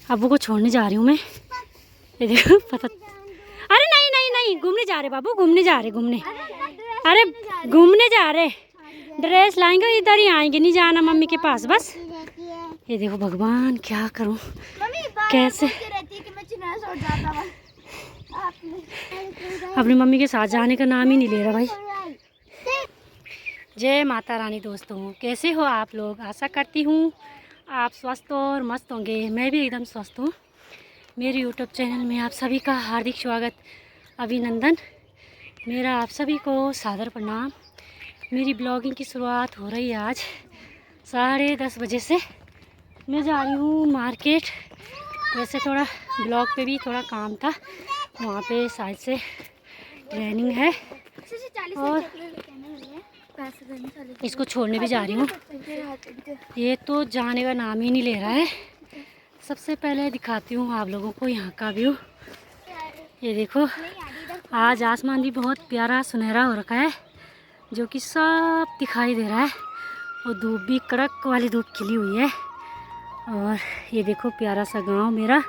अब्बू को छोड़ने जा रही हूँ मैं। ये देखो पता, अरे नहीं नहीं नहीं, घूमने जा रहे बाबू, घूमने जा रहे, घूमने, अरे घूमने जा रहे, ड्रेस लाएंगे, इधर ही आएंगे, नहीं जाना मम्मी के पास बस। ये देखो भगवान क्या करूँ कैसे, अपनी मम्मी के साथ जाने का नाम ही नहीं ले रहा भाई। जय माता रानी दोस्तों, कैसे हो आप लोग? आशा करती हूँ आप स्वस्थ और मस्त होंगे। मैं भी एकदम स्वस्थ हूँ। मेरे यूट्यूब चैनल में आप सभी का हार्दिक स्वागत, अभिनंदन। मेरा आप सभी को सादर प्रणाम। मेरी ब्लॉगिंग की शुरुआत हो रही है आज 10:30 बजे से। मैं जा रही हूँ मार्केट। वैसे थोड़ा ब्लॉग पे भी थोड़ा काम था, वहाँ पे शायद से ट्रेनिंग है और इसको छोड़ने भी जा रही हूँ। ये तो जाने का नाम ही नहीं ले रहा है। सबसे पहले दिखाती हूँ आप लोगों को यहाँ का व्यू। ये देखो आज आसमान भी बहुत प्यारा सुनहरा हो रखा है, जो कि सब दिखाई दे रहा है, और धूप भी कड़क वाली धूप खिली हुई है। और ये देखो प्यारा सा गांव मेरा,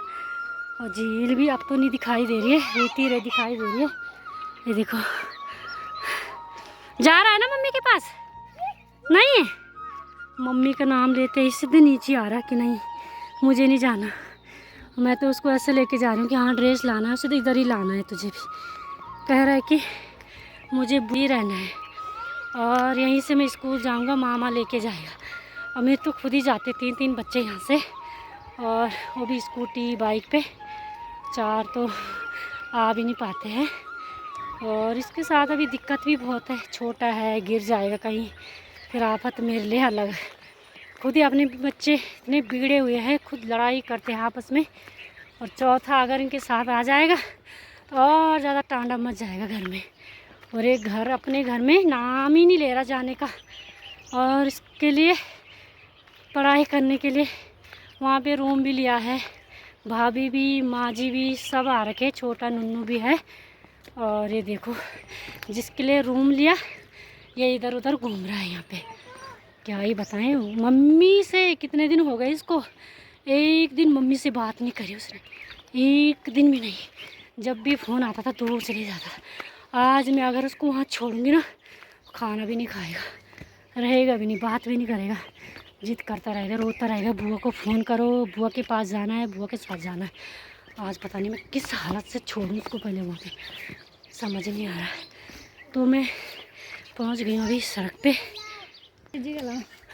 और झील भी अब तो नहीं दिखाई दे रही है, रेती रे दिखाई दे रही है। ये देखो जा रहा है ना मम्मी के पास, नहीं है मम्मी का नाम लेते ही सीधे नीचे आ रहा कि नहीं मुझे नहीं जाना। मैं तो उसको ऐसे लेके जा रही हूँ कि हाँ ड्रेस लाना है, सीधे इधर ही लाना है तुझे भी। कह रहा है कि मुझे भी रहना है और यहीं से मैं स्कूल जाऊँगा, मामा लेके जाएगा। और मैं तो खुद ही जाते 3 बच्चे यहाँ से, और वो भी स्कूटी बाइक पे, 4 तो आ भी नहीं पाते हैं। और इसके साथ अभी दिक्कत भी बहुत है, छोटा है, गिर जाएगा कहीं, फिर आफत मेरे लिए अलग। खुद ही अपने बच्चे इतने बिगड़े हुए हैं, खुद लड़ाई करते हैं आपस में, और चौथा अगर इनके साथ आ जाएगा तो और ज़्यादा टांडा मच जाएगा घर में। और एक घर अपने घर में नाम ही नहीं ले रहा जाने का। और इसके लिए पढ़ाई करने के लिए वहाँ पे रूम भी लिया है, भाभी भी माँ जी भी सब आ रखे, छोटा नन्नू भी है। और ये देखो जिसके लिए रूम लिया ये इधर उधर घूम रहा है यहाँ पे। क्या ही बताएं, मम्मी से कितने दिन हो गए इसको, एक दिन मम्मी से बात नहीं करी उसने, एक दिन भी नहीं। जब भी फ़ोन आता था दूर चले जाता था। आज मैं अगर उसको वहाँ छोड़ूंगी ना, खाना भी नहीं खाएगा, रहेगा भी नहीं, बात भी नहीं करेगा, जिद करता रहेगा, रोता रहेगा, बुआ को फ़ोन करो, बुआ के पास जाना है, बुआ के साथ जाना है। आज पता नहीं मैं किस हालत से छोड़ूँ उसको, पहले वहाँ पे समझ नहीं आ रहा है। तो मैं पहुँच गई हूँ अभी सड़क पे।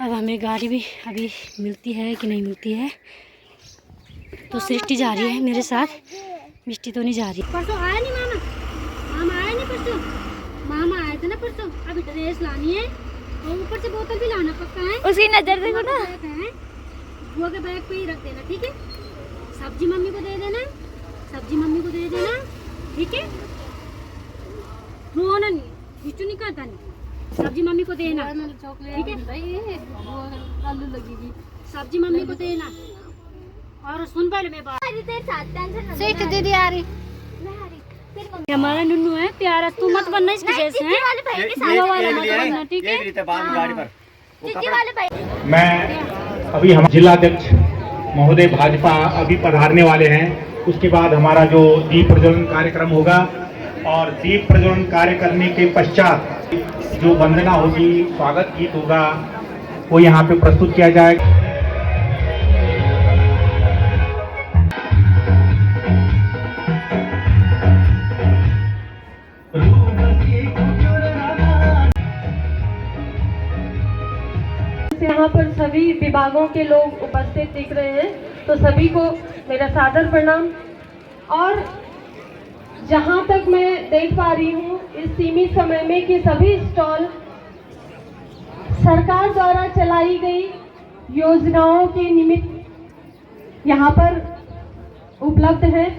अब हमें गाड़ी भी अभी मिलती है कि नहीं मिलती है। तो सृष्टि जा रही है मेरे साथ, मिष्टी तो नहीं जा रही। परसों आया नहीं मामा, मामा आया नहीं परसों, मामा आए थे ना परसों। अभी ड्रेस लानी है और ऊपर से बोतल भी लाना पक्का है। उसकी नजर देखो ना, बुआ के बैग पे ही रख देना, ठीक है? सब्जी मम्मी को दे देना, सब्जी मम्मी को दे देना, ठीक है? रोना नहीं, बिच्छू नहीं करता नहीं, सब्जी मम्मी को देना, ठीक है? आलू लगेगी, सब्जी मम्मी को देना। और सुन पहले मैं बात, दीदी आ रही, हमारा नुन्नू है प्यारा, तू मत बनना इसकी जैसे है, ठीक है? मैं अभी हम जिलाध्यक्ष महोदय भाजपा अभी पधारने वाले हैं। उसके बाद हमारा जो दीप प्रज्वलन कार्यक्रम होगा, और दीप प्रज्वलन कार्य करने के पश्चात जो वंदना होगी, स्वागत गीत होगा, वो यहाँ पे प्रस्तुत किया जाएगा। यहाँ पर सभी विभागों के लोग उपस्थित दिख रहे हैं, तो सभी को मेरा सादर प्रणाम। और जहाँ तक मैं देख पा रही हूँ इस सीमित समय में कि सभी स्टॉल सरकार द्वारा चलाई गई योजनाओं के निमित्त यहाँ पर उपलब्ध है।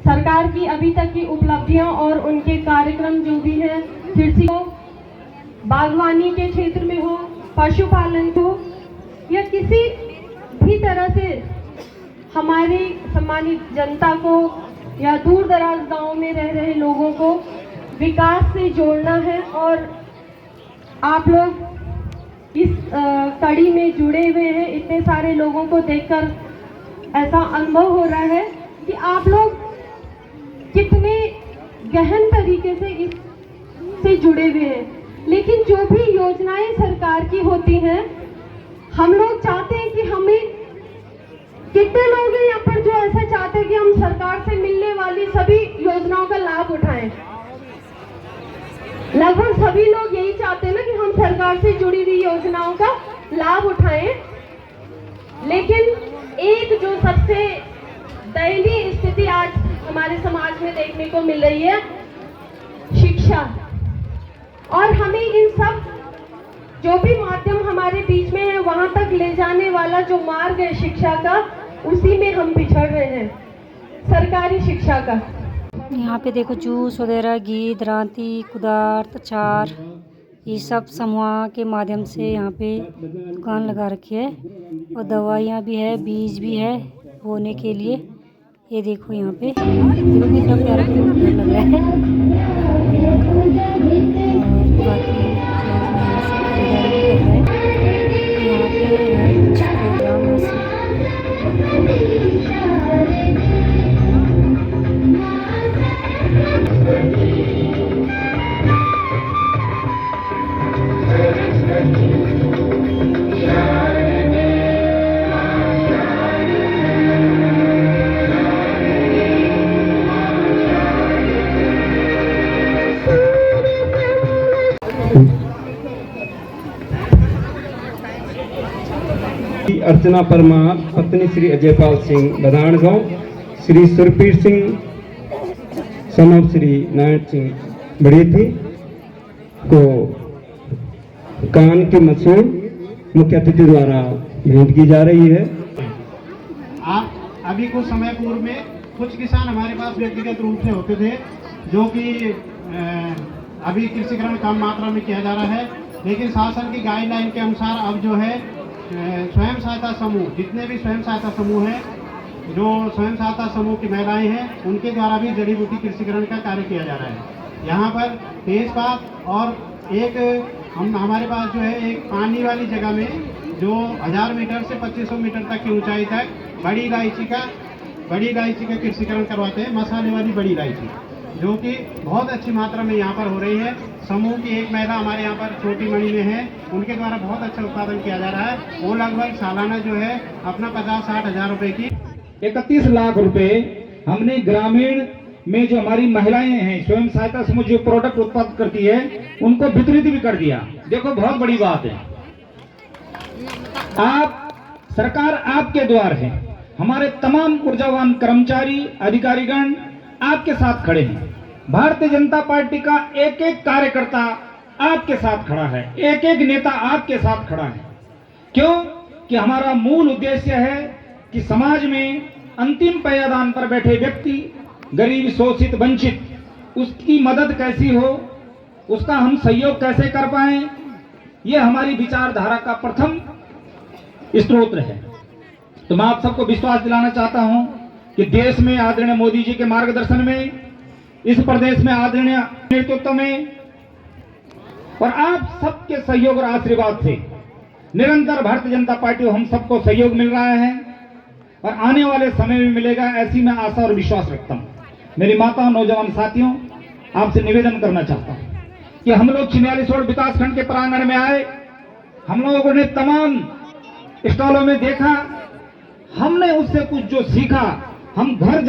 सरकार की अभी तक की उपलब्धियां और उनके कार्यक्रम जो भी हैं, कृषि हो, बागवानी के क्षेत्र में हो, पशुपालन हो, या किसी भी तरह से हमारी सम्मानित जनता को या दूर दराज गांव में रह रहे लोगों को विकास से जोड़ना है। और आप लोग इस कड़ी में जुड़े हुए हैं। इतने सारे लोगों को देखकर ऐसा अनुभव हो रहा है कि आप लोग कितने गहन तरीके से इससे जुड़े हुए हैं। लेकिन जो भी योजनाएं सरकार की होती हैं, हम लोग चाहते हैं कि हमें, कितने लोग हैं यहाँ पर जो ऐसा चाहते हैं कि हम सरकार से मिलने वाली सभी योजनाओं का लाभ उठाएं। लगभग सभी लोग यही चाहते हैं ना कि हम सरकार से जुड़ी हुई योजनाओं का लाभ उठाएं। लेकिन एक जो सबसे दयनीय स्थिति आज हमारे समाज में देखने को मिल रही है, शिक्षा। और हमें इन सब जो भी माध्यम हमारे बीच में है, वहां तक ले जाने वाला जो मार्ग है शिक्षा का, उसी में हम पिछड़ रहे हैं, सरकारी शिक्षा का। यहाँ पे देखो जूस वगैरह, घी, दरांती, कुदार, अचार, ये सब समूह के माध्यम से यहाँ पे दुकान लगा रखी है। और दवाइयाँ भी है, बीज भी है बोने के लिए। ये देखो यहाँ पे देखो कितना प्यारा घर लग रहा है। और बाकी लोग यहाँ से खरीदारी भी कर रहे हैं। यहाँ पे कुछ प्रोग्राम ऐसे अर्चना परमार, पत्नी श्री अजयपाल सिंह बदाणगांव, श्री सुरपीर सिंह सन ऑफ श्री नारायण सिंह बड़ेती को कान की मशहूर मुख्य अतिथि द्वारा भेंट की जा रही है। अभी कुछ समय पूर्व में कुछ किसान हमारे पास व्यक्तिगत रूप से होते थे, जो कि अभी कृषिकरण कम मात्रा में किया जा रहा है। लेकिन शासन की गाइडलाइन के अनुसार अब जो है स्वयं सहायता समूह, जितने भी स्वयं सहायता समूह हैं, जो स्वयं सहायता समूह की महिलाएं हैं, उनके द्वारा भी जड़ी बूटी कृषिकरण का कार्य किया जा रहा है। यहाँ पर तेजपात और एक हमारे पास जो है एक पानी वाली जगह में जो 1000 मीटर से 2500 मीटर तक की ऊंचाई तक बड़ी इलायची का कृषिकरण करवाते हैं। मसाले वाली बड़ी इलायची जो कि बहुत अच्छी मात्रा में यहाँ पर हो रही है। समूह की एक महिला हमारे यहाँ पर छोटी मणि में है, उनके द्वारा बहुत अच्छा उत्पादन किया जा रहा है। वो लगभग सालाना जो है अपना 50-60 हज़ार रुपए की 31 लाख रुपए हमने ग्रामीण में जो हमारी महिलाएं हैं, स्वयं सहायता समूह जो प्रोडक्ट उत्पादन करती है, उनको वितरित भी कर दिया। देखो बहुत बड़ी बात है। आप सरकार आपके द्वार है। हमारे तमाम ऊर्जावान कर्मचारी अधिकारीगण आपके साथ खड़े हैं। भारतीय जनता पार्टी का एक एक कार्यकर्ता आपके साथ खड़ा है, एक एक नेता आपके साथ खड़ा है। क्यों कि हमारा मूल उद्देश्य है कि समाज में अंतिम पायदान पर बैठे व्यक्ति, गरीब, शोषित, वंचित, उसकी मदद कैसी हो, उसका हम सहयोग कैसे कर पाए, यह हमारी विचारधारा का प्रथम स्रोत है। तो मैं आप सबको विश्वास दिलाना चाहता हूं कि देश में आदरणीय मोदी जी के मार्गदर्शन में, इस प्रदेश में आदरणीय नेतृत्व में और आप सबके सहयोग और आशीर्वाद से निरंतर भारतीय जनता पार्टी हम सबको सहयोग मिल रहा है और आने वाले समय में मिलेगा, ऐसी मैं आशा और विश्वास रखता हूं। मेरी माता, नौजवान साथियों, आपसे निवेदन करना चाहता हूं कि हम लोग चिन्यालीसोड़ विकास खंड के प्रांगण में आए, हम लोगों ने तमाम स्टॉलों में देखा, हमने उससे कुछ जो सीखा, हम घर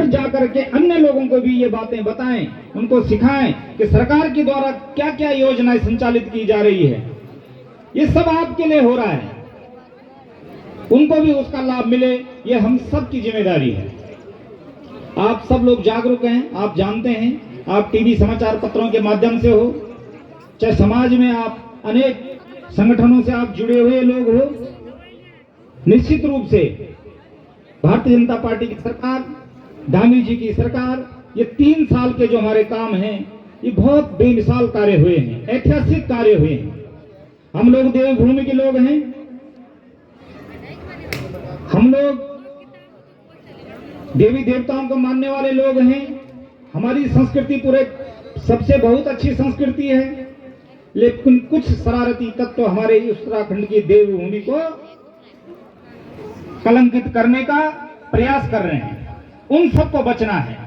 जाकर के अन्य लोगों को भी ये बातें बताएं, उनको सिखाएं कि सरकार के द्वारा क्या क्या योजनाएं संचालित की जा रही है। ये सब आपके लिए हो रहा है, उनको भी उसका लाभ मिले, ये हम सब की जिम्मेदारी है। आप सब लोग जागरूक हैं, आप जानते हैं, आप टीवी समाचार पत्रों के माध्यम से हो, चाहे समाज में आप अनेक संगठनों से आप जुड़े हुए लोग हो, निश्चित रूप से भारतीय जनता पार्टी की सरकार, गांधी जी की सरकार, ये 3 साल के जो हमारे काम हैं, ये बहुत बेमिसाल कार्य हुए हैं, ऐतिहासिक कार्य हुए हैं। हम लोग देवभूमि के लोग हैं, हम लोग देवी देवताओं को मानने वाले लोग हैं। हमारी संस्कृति पूरे सबसे बहुत अच्छी संस्कृति है, लेकिन कुछ शरारती तत्व हमारे उत्तराखंड की देवभूमि को कलंकित करने का प्रयास कर रहे हैं, उन सबको बचना है।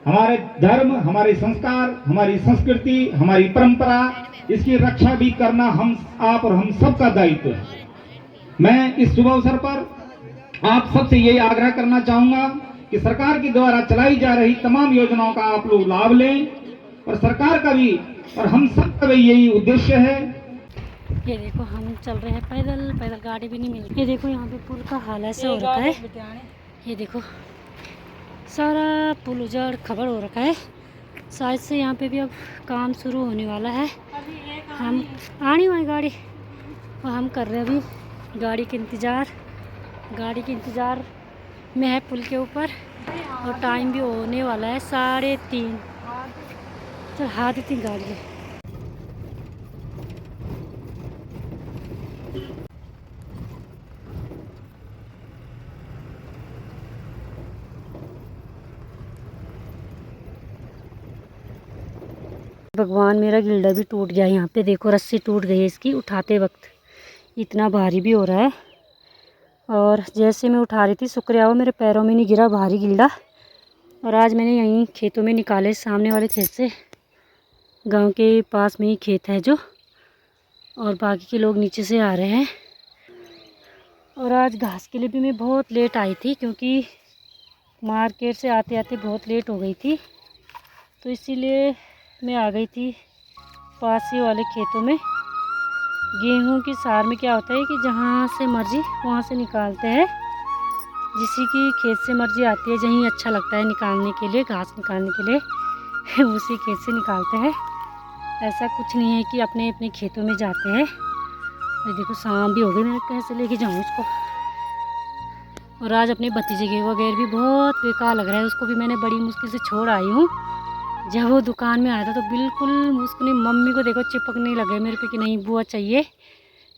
हमारे धर्म, हमारे संस्कार, हमारी संस्कृति, हमारी परंपरा, इसकी रक्षा भी करना हम आप और हम सबका दायित्व है। मैं इस शुभ अवसर पर आप सबसे यही आग्रह करना चाहूंगा कि सरकार के द्वारा चलाई जा रही तमाम योजनाओं का आप लोग लाभ लें, और सरकार का भी और हम सबका भी यही उद्देश्य है। ये देखो हम चल रहे हैं पैदल, पैदल गाड़ी भी नहीं मिलती। ये देखो यहाँ पे पुल का हाल ऐसा हो रखा है, ये देखो सारा पुल उजड़ खबर हो रखा है। शायद से यहाँ पे भी अब काम शुरू होने वाला है। हम आनी हुई गाड़ी और हम कर रहे हैं अभी गाड़ी के इंतज़ार में है पुल के ऊपर, और टाइम भी होने वाला है 3:30। चल हाथ इतनी गाड़ी है। भगवान मेरा गिल्डा भी टूट गया। यहाँ पे देखो रस्सी टूट गई है इसकी उठाते वक्त, इतना भारी भी हो रहा है। और जैसे मैं उठा रही थी, शुक्रिया वो मेरे पैरों में नहीं गिरा भारी गिल्डा। और आज मैंने यहीं खेतों में निकाले, सामने वाले खेत से, गांव के पास में ही खेत है जो, और बाकी के लोग नीचे से आ रहे हैं। और आज घास के लिए भी मैं बहुत लेट आई थी, क्योंकि मार्केट से आते आते बहुत लेट हो गई थी, तो इसीलिए मैं आ गई थी पास ही वाले खेतों में। गेहूं की सार में क्या होता है कि जहाँ से मर्जी वहाँ से निकालते हैं, जिसी की खेत से मर्जी आती है, जहीं अच्छा लगता है निकालने के लिए, घास निकालने के लिए उसी खेत से निकालते हैं। ऐसा कुछ नहीं है कि अपने अपने खेतों में जाते हैं। ये देखो शाम भी हो गई, मैं कैसे लेके जाऊँ उसको। और आज अपने भतीजे के वगैरह भी बहुत बेकार लग रहा है, उसको भी मैंने बड़ी मुश्किल से छोड़ आई हूँ। जब वो दुकान में आया था तो बिल्कुल उसने, मम्मी को देखो चिपकने लगे मेरे पे कि नहीं बुआ चाहिए।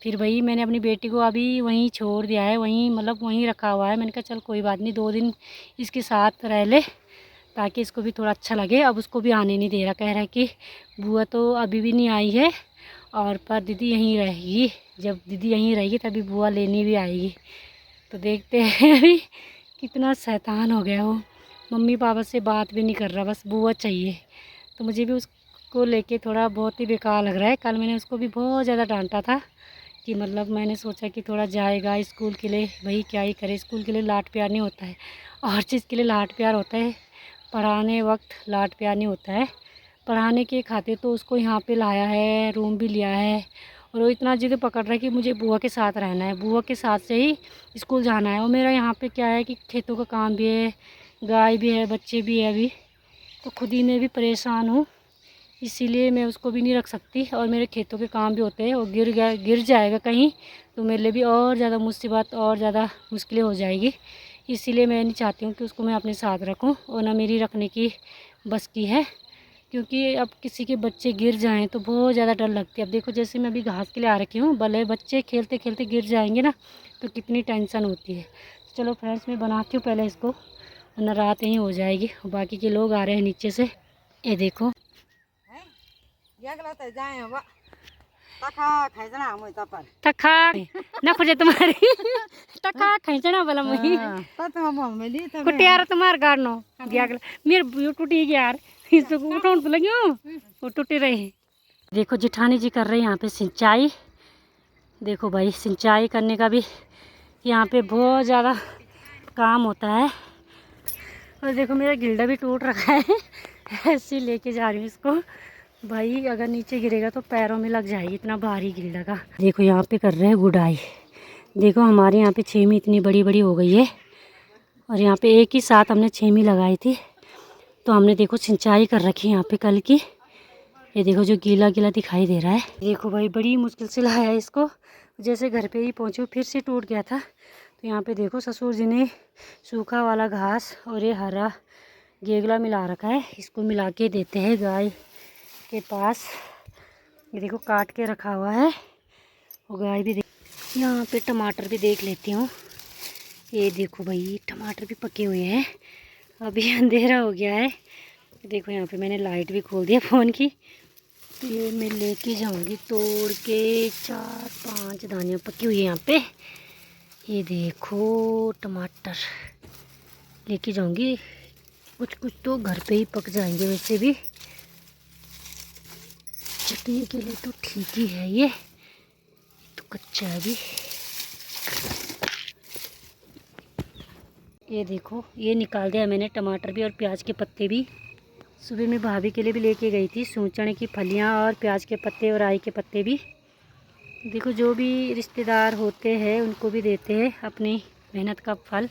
फिर भाई मैंने अपनी बेटी को अभी वहीं छोड़ दिया है, वहीं मतलब वहीं रखा हुआ है। मैंने कहा चल कोई बात नहीं, 2 दिन इसके साथ रह ले ताकि इसको भी थोड़ा अच्छा लगे। अब उसको भी आने नहीं दे रहा, कह रहा है कि बुआ तो अभी भी नहीं आई है, और पर दीदी यहीं रहेगी, जब दीदी यहीं रहेगी तभी बुआ लेने भी आएगी। तो देखते हैं अभी कितना शैतान हो गया वो, मम्मी पापा से बात भी नहीं कर रहा, बस बुआ चाहिए। तो मुझे भी उसको लेके थोड़ा बहुत ही बेकार लग रहा है। कल मैंने उसको भी बहुत ज़्यादा डांटा था कि मतलब मैंने सोचा कि थोड़ा जाएगा स्कूल के लिए, भाई क्या ही करे, स्कूल के लिए लाड प्यार नहीं होता है, और चीज़ के लिए लाड प्यार होता है, पढ़ाने वक्त लाड प्यार नहीं होता है। पढ़ाने के खातिर तो उसको यहाँ पे लाया है, रूम भी लिया है, और वो इतना जिद पकड़ रहा है कि मुझे बुआ के साथ रहना है, बुआ के साथ से ही स्कूल जाना है। और मेरा यहाँ पे क्या है कि खेतों का काम भी है, गाय भी है, बच्चे भी है अभी, तो खुद ही मैं भी परेशान हूँ, इसीलिए मैं उसको भी नहीं रख सकती। और मेरे खेतों के काम भी होते हैं, और गिर जाएगा कहीं तो मेरे लिए भी और ज़्यादा मुसीबत और ज़्यादा मुश्किलें हो जाएगी। इसीलिए मैं नहीं चाहती हूँ कि उसको मैं अपने साथ रखूँ, और ना मेरी रखने की बस की है, क्योंकि अब किसी के बच्चे गिर जाएं तो बहुत ज़्यादा डर लगती है। अब देखो जैसे मैं अभी घास के लिए आ रखी हूँ, भले बच्चे खेलते खेलते गिर जाएंगे ना तो कितनी टेंशन होती है। चलो फ्रेंड्स, मैं बनाती हूँ पहले इसको, वरना रात यहीं हो जाएगी। बाकी के लोग आ रहे हैं नीचे से, ये देखो। तखा ना खोजे तुम्हारी तखा खींचना वाला मही कुटियार तुम्हार गाड़नो दिया मेरे टूटी यार, इसको उठाउन तो लगी वो टूटी रही। देखो जिठानी जी कर रहे हैं यहाँ पे सिंचाई। देखो भाई सिंचाई करने का भी यहाँ पे बहुत ज़्यादा काम होता है। और देखो मेरा गिल्डा भी टूट रखा है, ऐसे लेके जा रही हूँ इसको। भाई अगर नीचे गिरेगा तो पैरों में लग जाएगी, इतना भारी गिल्डा का। देखो यहाँ पे कर रहे हैं गुडाई। देखो हमारे यहाँ पे छेमी इतनी बड़ी बड़ी हो गई है, और यहाँ पे एक ही साथ हमने छेमी लगाई थी, तो हमने देखो सिंचाई कर रखी है यहाँ पे कल की। ये देखो जो गीला गीला दिखाई दे रहा है। देखो भाई बड़ी मुश्किल से लाया इसको, जैसे घर पे ही पहुँचे फिर से टूट गया था। तो यहाँ पे देखो ससुर जी ने सूखा वाला घास और ये हरा गेगला मिला रखा है, इसको मिला के देते हैं गाय के पास। ये देखो काट के रखा हुआ है, और गाय भी यहाँ पे टमाटर भी देख लेती हूँ। ये देखो भाई टमाटर भी पके हुए हैं, अभी अंधेरा हो गया है। देखो यहाँ पे मैंने लाइट भी खोल दिया फ़ोन की। तो ये मैं लेके जाऊँगी तोड़ के, 4-5 दानियाँ पकी हुई है यहाँ पे। ये देखो टमाटर लेके जाऊंगी, कुछ कुछ तो घर पे ही पक जाएंगे, वैसे भी चटनी के लिए तो ठीक ही है। ये तो कच्चा है अभी। ये देखो ये निकाल दिया मैंने टमाटर भी और प्याज के पत्ते भी। सुबह मैं भाभी के लिए भी लेके गई थी सूचने की फलियां और प्याज के पत्ते और राई के पत्ते भी। देखो जो भी रिश्तेदार होते हैं उनको भी देते हैं अपनी मेहनत का फल।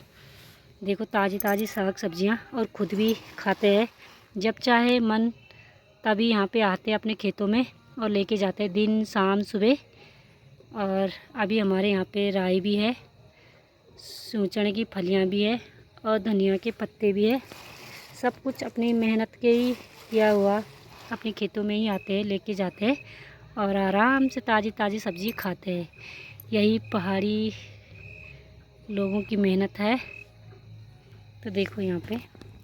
देखो ताज़ी ताज़ी साग सब्जियां, और ख़ुद भी खाते हैं। जब चाहे मन तभी यहाँ पे आते हैं अपने खेतों में और लेके जाते हैं, दिन शाम सुबह। और अभी हमारे यहाँ पे राई भी है, सूचने की फलियां भी है और धनिया के पत्ते भी है। सब कुछ अपनी मेहनत के ही किया हुआ अपने खेतों में ही आते हैं, लेके जाते हैं और आराम से ताज़ी ताज़ी सब्ज़ी खाते हैं। यही पहाड़ी लोगों की मेहनत है। तो देखो यहाँ पे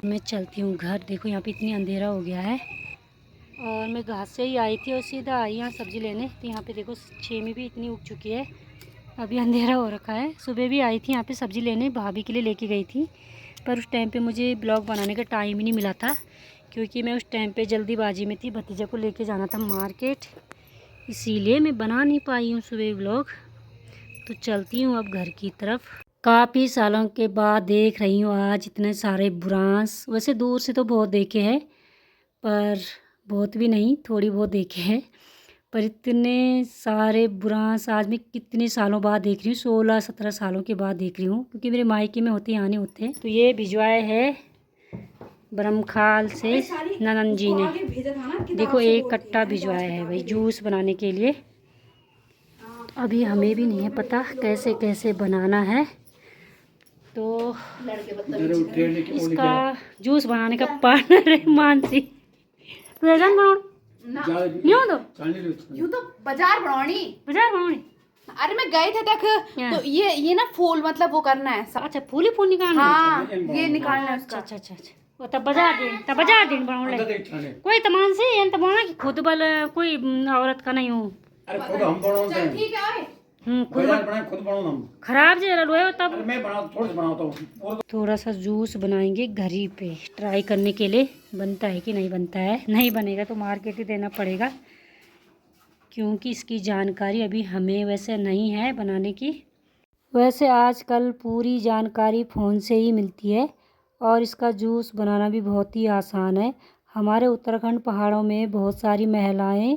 मैं चलती हूँ घर। देखो यहाँ पे इतनी अंधेरा हो गया है और मैं घास से ही आई थी और सीधा आई यहाँ सब्ज़ी लेने। तो यहाँ पे देखो छेमी भी इतनी उग चुकी है, अभी अंधेरा हो रखा है। सुबह भी आई थी यहाँ पे सब्ज़ी लेने, भाभी के लिए लेके गई थी, पर उस टाइम पे मुझे ब्लॉग बनाने का टाइम ही नहीं मिला था, क्योंकि मैं उस टाइम पे जल्दीबाजी में थी। भतीजा को लेके जाना था मार्केट, इसीलिए मैं बना नहीं पाई हूँ सुबह ब्लॉग। तो चलती हूँ अब घर की तरफ। काफ़ी सालों के बाद देख रही हूँ आज इतने सारे बुरांस। वैसे दूर से तो बहुत देखे हैं, पर बहुत भी नहीं, थोड़ी बहुत देखे हैं, पर इतने सारे बुरांस आज मैं कितने सालों बाद देख रही हूँ। 16-17 सालों के बाद देख रही हूँ, क्योंकि मेरे मायके में होते यहाँ नहीं होते। तो ये भिजवाए है ब्रह्मखाल से ननन जी ने। देखो एक कट्टा भिजवाया है भाई जूस बनाने के लिए। अभी हमें भी नहीं है पता कैसे कैसे बनाना है, तो इसका जूस बनाने का पार्टनर है मानसी। यूं तो बाजार बनानी। अरे मैं गए थे तक तो ये ना फूल मतलब वो करना है। अच्छा फूल ही फूल निकालना। हाँ ये निकालना है उसका। अच्छा वो तब बाजार दिन बनाने कोई तमान से ये तमाना कि खुद बल कोई औरत का नहीं हूँ। अरे खुद हम बनाते हैं। ठीक है खुद बनाओ हम। खराब जे लोए तब मैं थोड़ा सा बनाता हूँ। थोड़ा सा जूस बनाएंगे घर ही पे, ट्राई करने के लिए बनता है कि नहीं बनता है। नहीं बनेगा तो मार्केट ही देना पड़ेगा, क्योंकि इसकी जानकारी अभी हमें वैसे नहीं है बनाने की। वैसे आजकल पूरी जानकारी फ़ोन से ही मिलती है और इसका जूस बनाना भी बहुत ही आसान है। हमारे उत्तराखंड पहाड़ों में बहुत सारी महिलाएं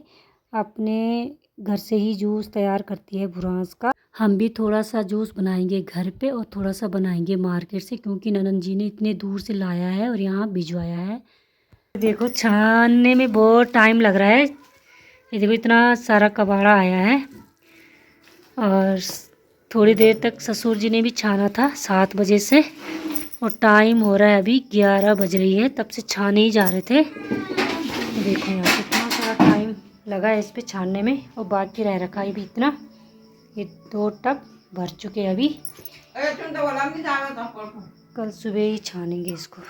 अपने घर से ही जूस तैयार करती है बुरांस का। हम भी थोड़ा सा जूस बनाएंगे घर पे और थोड़ा सा बनाएंगे मार्केट से, क्योंकि ननन जी ने इतने दूर से लाया है और यहाँ भिजवाया है। देखो छानने में बहुत टाइम लग रहा है। ये देखो इतना सारा कबाड़ा आया है और थोड़ी देर तक ससुर जी ने भी छाना था 7 बजे से, और टाइम हो रहा है अभी 11 बज रही है, तब से छाने ही जा रहे थे। देखो यहाँ पे इतना सारा टाइम लगा है इस पे छानने में, और बाकी रह रखा है भी इतना। ये 2 टब भर चुके हैं अभी, कल सुबह ही छानेंगे इसको।